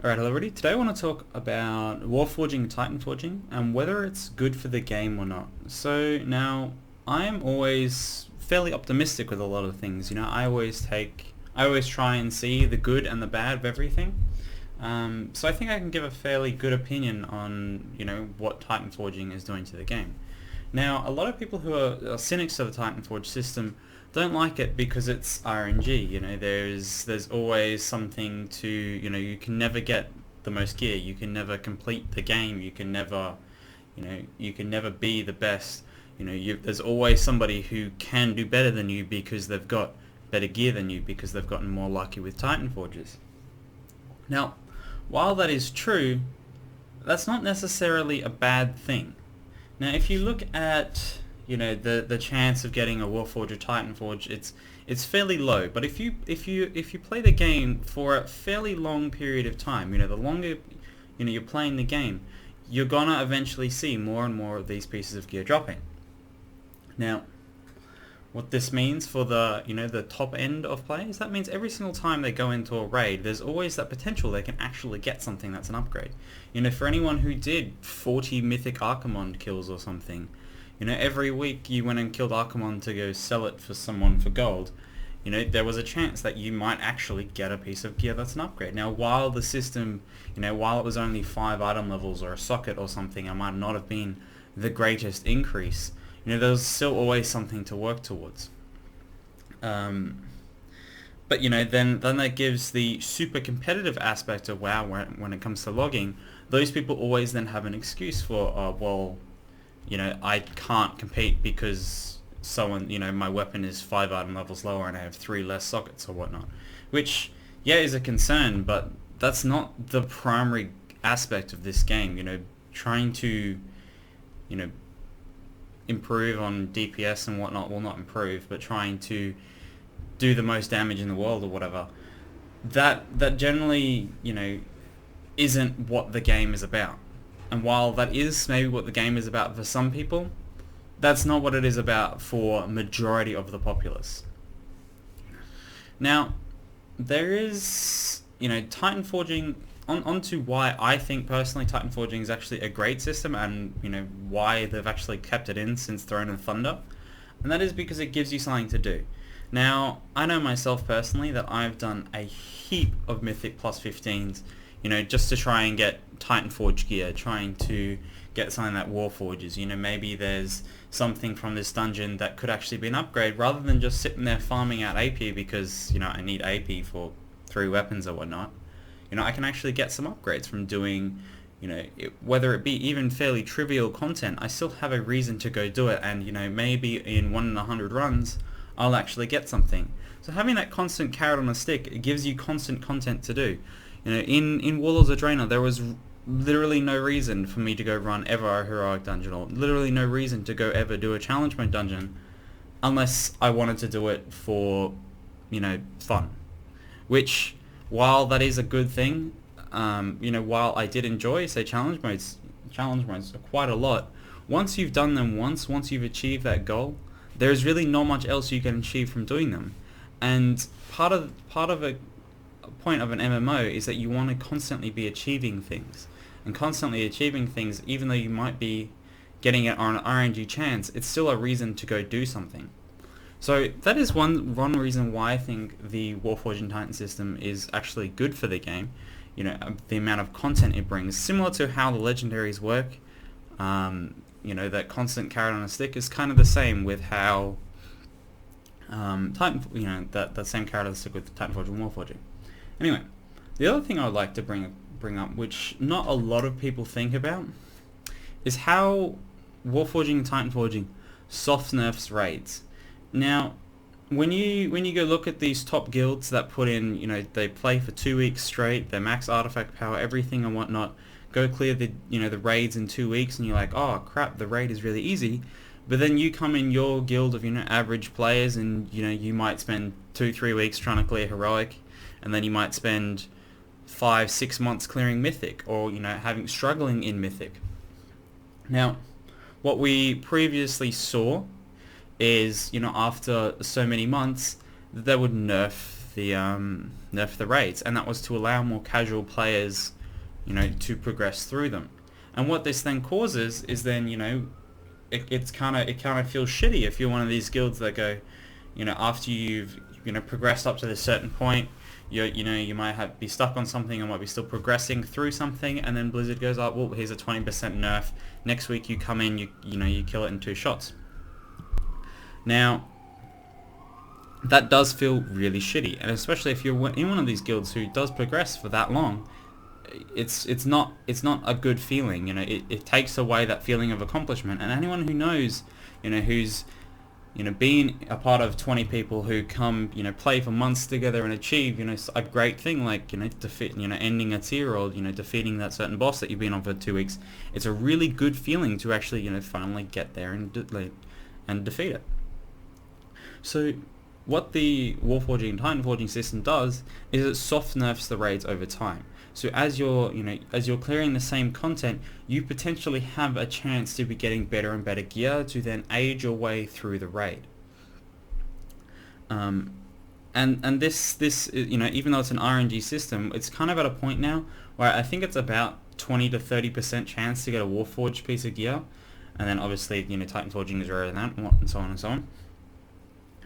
Alright, hello everybody. Today I want to talk about Warforging and Titanforging and whether it's good for the game or not. So now, I am always fairly optimistic with a lot of things. I always try and see the good and the bad of everything. So I think I can give a fairly good opinion on, what Titanforging is doing to the game. Now, a lot of people who are cynics of the Titanforge system don't like it because it's RNG. There's always something to, you can never get the most gear. You can never complete the game. You can never, you can never be the best. There's always somebody who can do better than you because they've got better gear than you, because they've gotten more lucky with Titanforges. Now, while that is true, that's not necessarily a bad thing. Now, if you look at the chance of getting a Warforged or Titanforge, it's fairly low. But if you play the game for a fairly long period of time, the longer you're playing the game, you're gonna eventually see more and more of these pieces of gear dropping. Now, what this means for the top end of players, that means every single time they go into a raid, there's always that potential they can actually get something that's an upgrade. For anyone who did 40 mythic Archimond kills or something, every week you went and killed Archimond to go sell it for someone for gold, there was a chance that you might actually get a piece of gear that's an upgrade. Now, while the system, while it was only 5 item levels or a socket or something, it might not have been the greatest increase, there's still always something to work towards. But then that gives the super competitive aspect of WoW when it comes to logging. Those people always then have an excuse for, I can't compete because my weapon is 5 item levels lower and I have 3 less sockets or whatnot. Which, yeah, is a concern, but that's not the primary aspect of this game. Trying to, improve on DPS and whatnot, well, not improve, but trying to do the most damage in the world or whatever, that generally, isn't what the game is about. And while that is maybe what the game is about for some people, that's not what it is about for majority of the populace. Now, there is, Titanforging, onto why I think personally Titanforging is actually a great system, and why they've actually kept it in since Throne of Thunder, and that is because it gives you something to do. Now, I know myself personally that I've done a heap of Mythic plus 15s, just to try and get Titanforge gear, trying to get something that Warforges. Maybe there's something from this dungeon that could actually be an upgrade, rather than just sitting there farming out AP because, I need AP for 3 weapons or whatnot. I can actually get some upgrades from doing, whether it be even fairly trivial content, I still have a reason to go do it, and, maybe in 1 in 100 runs, I'll actually get something. So having that constant carrot on a stick, it gives you constant content to do. In Warlords of Draenor, there was literally no reason for me to go run ever a heroic dungeon, or literally no reason to go ever do a challenge mode dungeon, unless I wanted to do it for, fun. Which, while that is a good thing, while I did enjoy, say, challenge modes quite a lot, once you've done them once you've achieved that goal, there's really not much else you can achieve from doing them. And part of a point of an MMO is that you want to constantly be achieving things. And constantly achieving things, even though you might be getting it on an RNG chance, it's still a reason to go do something. So that is one reason why I think the Warforging Titan system is actually good for the game. The amount of content it brings, similar to how the legendaries work. That constant carrot on a stick is kind of the same with how that same carrot on a stick with Titanforging and Warforging. Anyway, the other thing I would like to bring up, which not a lot of people think about, is how Warforging and Titanforging soft nerfs raids. Now, when you go look at these top guilds that put in, they play for 2 weeks straight, their max artifact power, everything and whatnot, go clear the the raids in 2 weeks, and you're like, oh crap, the raid is really easy. But then you come in your guild of average players, and you might spend 2-3 weeks trying to clear heroic, and then you might spend 5-6 months clearing mythic, or struggling in mythic. Now, what we previously saw is, after so many months, they would nerf the raids, and that was to allow more casual players, to progress through them. And what this then causes is then, it kind of feels shitty if you're one of these guilds that go, after you've progressed up to this certain point, you might be stuck on something and might be still progressing through something, and then Blizzard goes, oh, well, here's a 20% nerf. Next week you come in, you kill it in 2 shots. Now, that does feel really shitty, and especially if you're in one of these guilds who does progress for that long, it's not a good feeling. It takes away that feeling of accomplishment. And anyone who knows, who's being a part of 20 people who come, play for months together and achieve, a great thing like, defeat, ending a tier, or, defeating that certain boss that you've been on for 2 weeks. It's a really good feeling to actually, finally get there and defeat it. So what the Warforging and Titanforging system does is it soft nerfs the raids over time. So as you're clearing the same content, you potentially have a chance to be getting better and better gear to then aid your way through the raid. And this even though it's an RNG system, it's kind of at a point now where I think it's about 20 to 30% chance to get a Warforged piece of gear, and then obviously Titanforging is rarer than that, and so on and so on.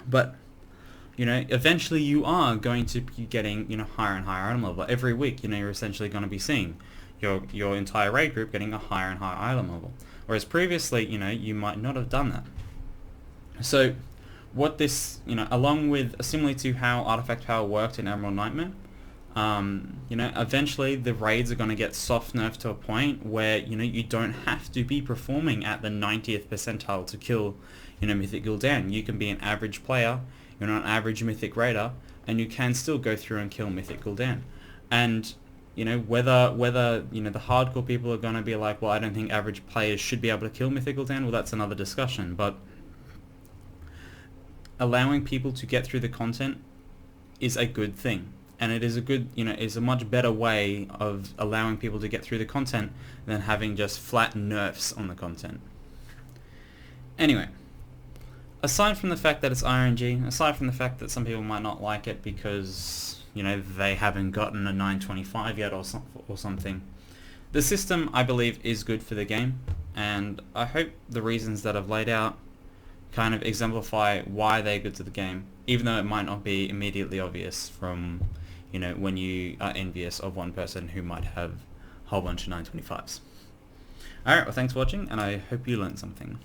But eventually you are going to be getting, higher and higher item level. Every week, you're essentially going to be seeing your entire raid group getting a higher and higher item level. Whereas previously, you might not have done that. So what this, along with, similarly to how Artifact Power worked in Emerald Nightmare, eventually the raids are going to get soft nerfed to a point where, you don't have to be performing at the 90th percentile to kill, Mythic Gul'dan. You can be an average player, you're not an average Mythic Raider, and you can still go through and kill Mythic Gul'dan. And, whether the hardcore people are going to be like, well, I don't think average players should be able to kill Mythic Gul'dan, well, that's another discussion. But allowing people to get through the content is a good thing. And it is a good, is a much better way of allowing people to get through the content than having just flat nerfs on the content. Anyway, aside from the fact that it's RNG, aside from the fact that some people might not like it because, they haven't gotten a 925 yet or something, the system, I believe, is good for the game, and I hope the reasons that I've laid out kind of exemplify why they're good to the game, even though it might not be immediately obvious from, when you are envious of one person who might have a whole bunch of 925s. Alright, well, thanks for watching, and I hope you learned something.